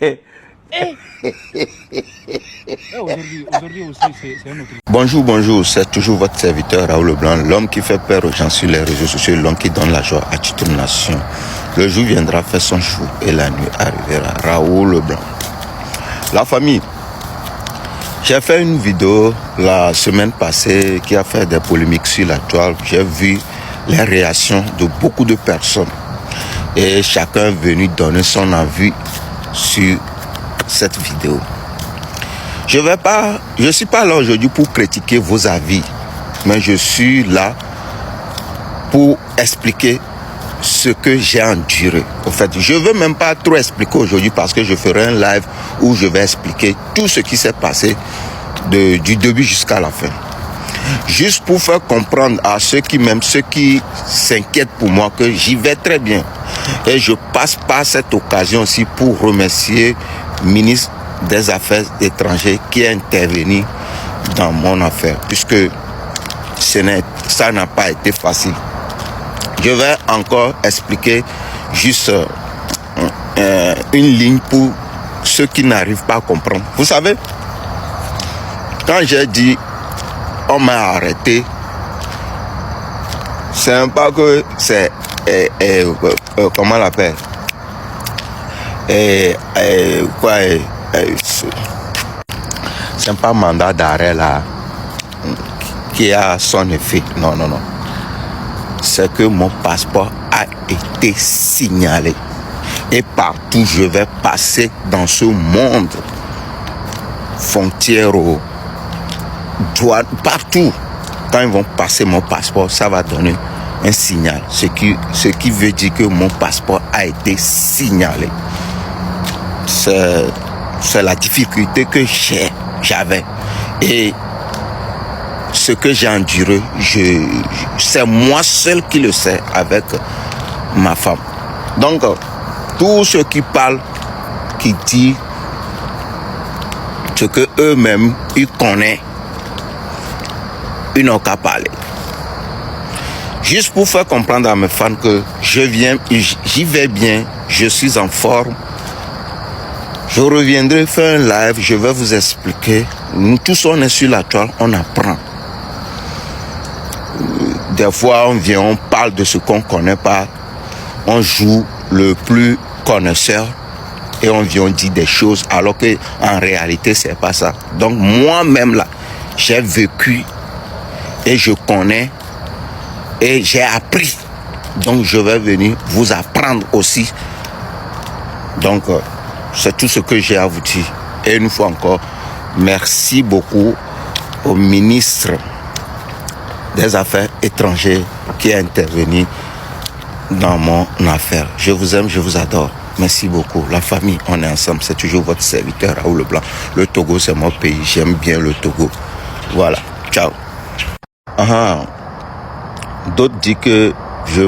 Aujourd'hui aussi, c'est un autre. Bonjour, bonjour, c'est toujours votre serviteur Raoul Leblanc, l'homme qui fait peur aux gens sur les réseaux sociaux, l'homme qui donne la joie à toute une nation. Le jour viendra faire son jour et la nuit arrivera. Raoul Leblanc. La famille, j'ai fait une vidéo la semaine passée qui a fait des polémiques sur la toile. J'ai vu les réactions de beaucoup de personnes et chacun est venu donner son avis sur cette vidéo. Je ne suis pas là aujourd'hui pour critiquer vos avis, mais je suis là pour expliquer ce que j'ai enduré. En fait, je ne veux même pas trop expliquer aujourd'hui parce que je ferai un live où je vais expliquer tout ce qui s'est passé du début jusqu'à la fin. Juste pour faire comprendre à ceux qui s'inquiètent pour moi que j'y vais très bien. Et je passe par cette occasion aussi pour remercier le ministre des Affaires étrangères qui est intervenu dans mon affaire, puisque ça n'a pas été facile. Je vais encore expliquer juste une ligne pour ceux qui n'arrivent pas à comprendre. Vous savez, quand j'ai dit on m'a arrêté, c'est pas que c'est comment on l'appelle, c'est pas mandat d'arrêt là qui a son effet. Non. C'est que mon passeport a été signalé. Et partout je vais passer dans ce monde, frontières, douane, partout, quand ils vont passer mon passeport, ça va donner un signal. Ce qui veut dire que mon passeport a été signalé. C'est la difficulté que j'avais. Et ce que j'ai enduré, c'est moi seul qui le sais avec ma femme. Donc, tous ceux qui parlent, qui disent ce que eux-mêmes, ils connaissent, ils n'ont qu'à parler. Juste pour faire comprendre à mes fans que j'y vais bien, je suis en forme. Je reviendrai faire un live, je vais vous expliquer. Nous tous, on est sur la toile, on apprend. Des fois, on vient, on parle de ce qu'on ne connaît pas. On joue le plus connaisseur et on vient, on dit des choses alors qu'en réalité, c'est pas ça. Donc, moi-même, là, j'ai vécu et je connais et j'ai appris. Donc, je vais venir vous apprendre aussi. Donc, c'est tout ce que j'ai à vous dire. Et une fois encore, merci beaucoup au ministre des Affaires étrangères qui est intervenu dans mon affaire. Je vous aime, je vous adore. Merci beaucoup. La famille, on est ensemble. C'est toujours votre serviteur Raoul Leblanc. Le Togo, c'est mon pays. J'aime bien le Togo. Voilà. Ciao. D'autres disent que je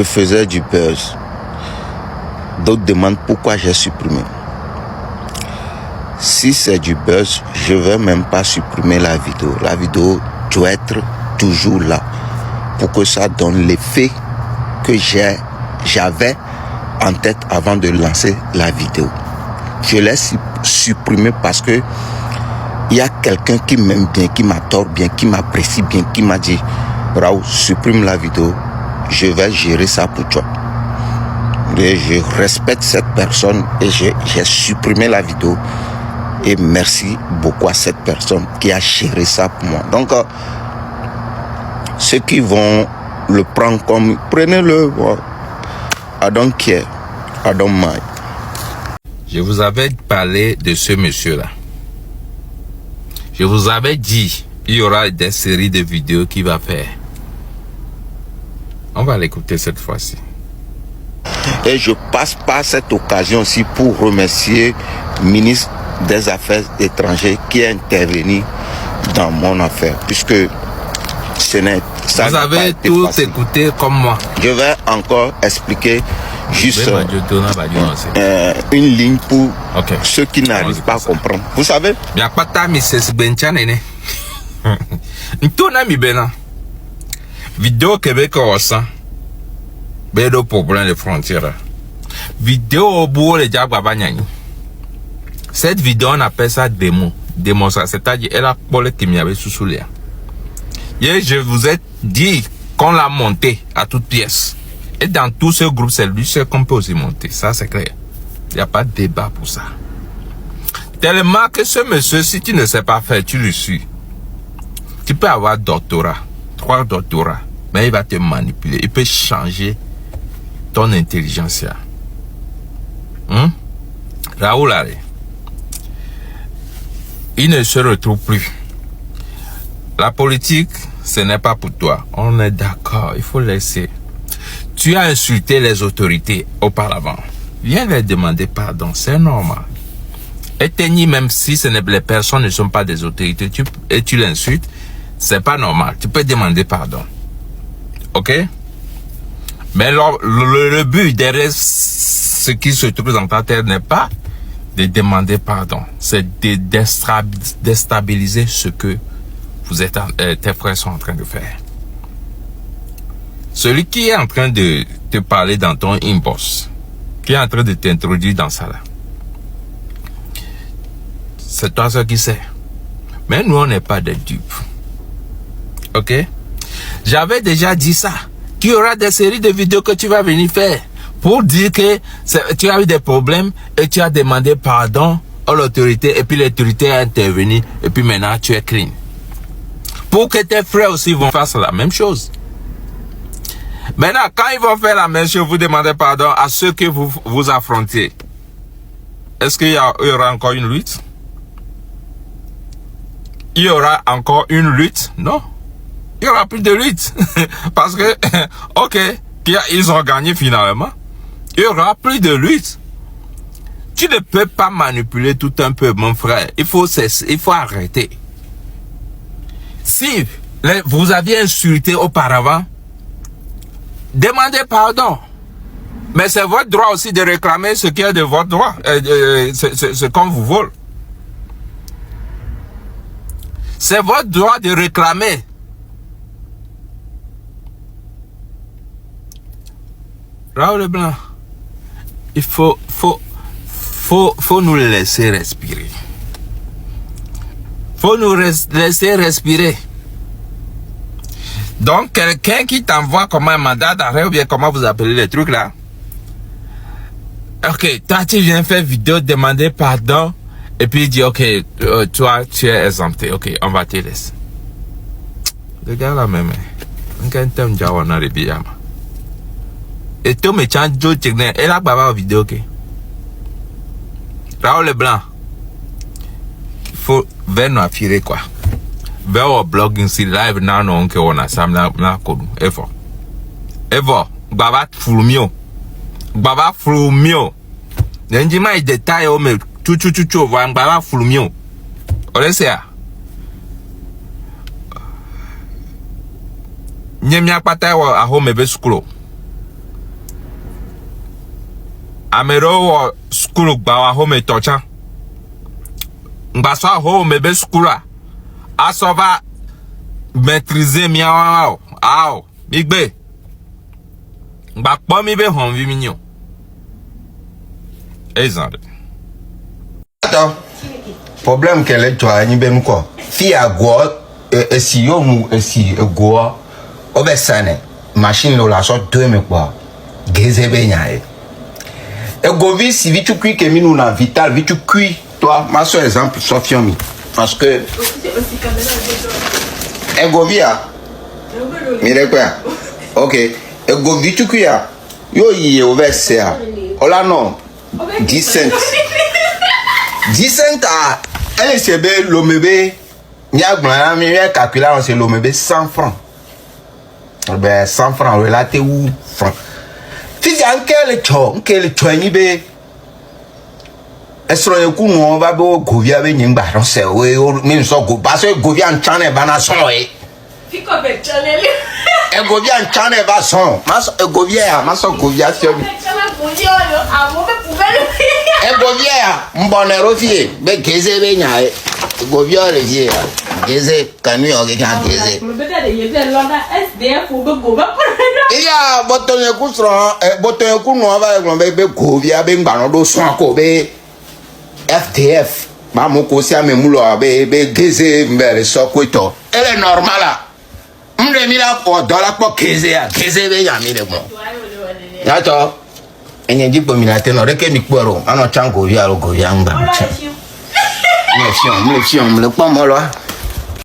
faisais du buzz. D'autres demandent pourquoi j'ai supprimé. Si c'est du buzz, je ne vais même pas supprimer la vidéo. La vidéo doit être toujours là pour que ça donne l'effet que j'avais en tête avant de lancer la vidéo. Je l'ai supprimé parce que il y a quelqu'un qui m'aime bien, qui m'adore bien, qui m'apprécie bien, qui m'a dit Raoul, supprime la vidéo, je vais gérer ça pour toi. Et je respecte cette personne et j'ai supprimé la vidéo. Et merci beaucoup à cette personne qui a géré ça pour moi. Donc, ceux qui vont le prendre comme, prenez-le. I don't care. I don't mind. Je vous avais parlé de ce monsieur-là. Je vous avais dit, il y aura des séries de vidéos qu'il va faire. On va l'écouter cette fois-ci. Et je passe par cette occasion aussi pour remercier le ministre des Affaires étrangères qui est intervenu dans mon affaire, puisque ça vous avez tout facile. Écouté comme moi. Je vais encore expliquer juste une ligne pour ceux qui n'arrivent pas à comprendre. Vous savez? Vidéo Québec ça. Bédo problème de frontières. vidéo au bout les diables. Cette vidéo, on appelle ça démonstration, c'est-à-dire elle a collé qui m'y avait sous l'air. Et je vous ai dit qu'on l'a monté à toute pièce. Et dans tout ce groupe, c'est lui seul qu'on peut aussi monter. Ça, c'est clair. Il n'y a pas de débat pour ça. Tellement que ce monsieur, si tu ne sais pas faire, tu le suis. Tu peux avoir doctorat, 3 doctorats, mais il va te manipuler. Il peut changer ton intelligence. Raoul Allé, il ne se retrouve plus. La politique, ce n'est pas pour toi. On est d'accord, il faut laisser. Tu as insulté les autorités auparavant. Viens leur demander pardon, c'est normal. Éteigne, même si les personnes ne sont pas des autorités, et tu l'insultes, c'est pas normal. Tu peux demander pardon. Ok? Mais le but derrière ce qui se trouve dans ta terre n'est pas de demander pardon. C'est de déstabiliser ce que tes frères sont en train de faire. Celui qui est en train de te parler dans ton inbox, qui est en train de t'introduire dans ça là, c'est toi seul qui sais. Mais nous, on n'est pas des dupes. Ok? J'avais déjà dit ça. Qu'il y aura des séries de vidéos que tu vas venir faire pour dire que tu as eu des problèmes et tu as demandé pardon à l'autorité et puis l'autorité a intervenu et puis maintenant tu es clean. Pour que tes frères aussi vont faire la même chose. Maintenant, quand ils vont faire la même chose, vous demandez pardon à ceux que vous affrontez. Est-ce qu'il y aura encore une lutte? Il y aura encore une lutte? Non. Il n'y aura plus de lutte. Parce que, ok, ils ont gagné finalement. Il n'y aura plus de lutte. Tu ne peux pas manipuler tout un peu, mon frère. Il faut arrêter. Si vous aviez insulté auparavant, demandez pardon. Mais c'est votre droit aussi de réclamer ce qui est de votre droit, ce qu'on vous vole. C'est votre droit de réclamer. Raoul Leblanc, il faut nous laisser respirer. Faut nous laisser respirer. Donc, quelqu'un qui t'envoie comme un mandat d'arrêt ou bien comment vous appelez les trucs là. Ok, toi tu viens faire vidéo, demander pardon et puis il dit ok, toi tu es exempté, ok, on va te laisser. Le gars là même, et tout me change et là baba vidéo ok. Raoul Leblanc, il faut vers nous affirmer quoi. Vers au blogging si live now non que on a sam na kodu evo baba fulmio nenjima i détail o me chuchu va baba fulmio olesia nyemia pata wo ahome be school amero wo school gba ahome tocha ngbaso ahome be school a va maîtriser miao ao migbe ngba po mi be hon vi minyo exemple attends problème qu'elle est toi ni ben ko fi agwo esi yo mu esi egwo obesane machine lo la so do me kwa gezebe nyae ego vi si vi tu kui ke mi na vital vi tu kui toi ma so exemple Sofiomi parce que Egovia mire quoi ok Egovi tukuya yo yi oversea ola no 10 cents a elle se be lomebe ni agbon mi calculer on se lomebe 100 francs ben 100 francs relaté ou francs si ankele cho ni be esro yeku no ba be govia be nyimba no se we mi so go ba so govia nchane ba na so e fiko be channel e govia nchane ba so ma so govia ma so govia se mi e govia mbonero fie be geze be nya e govia le fie geze kanu o ke kan geze il fait l'honneur SDF ou Gogo. Il y a botonne cousron, botonne counon va be govia be ngano do son ko be FDF. Maman kosi a memulo be geze mbere sokwito. Elle est normale. M'le mila ko dollar ko geze be yami le bon. Yato. Enye di pominate no reke mi kporo. Ano chango via lo govia ngba. M'le fion, m'le pa mo lo.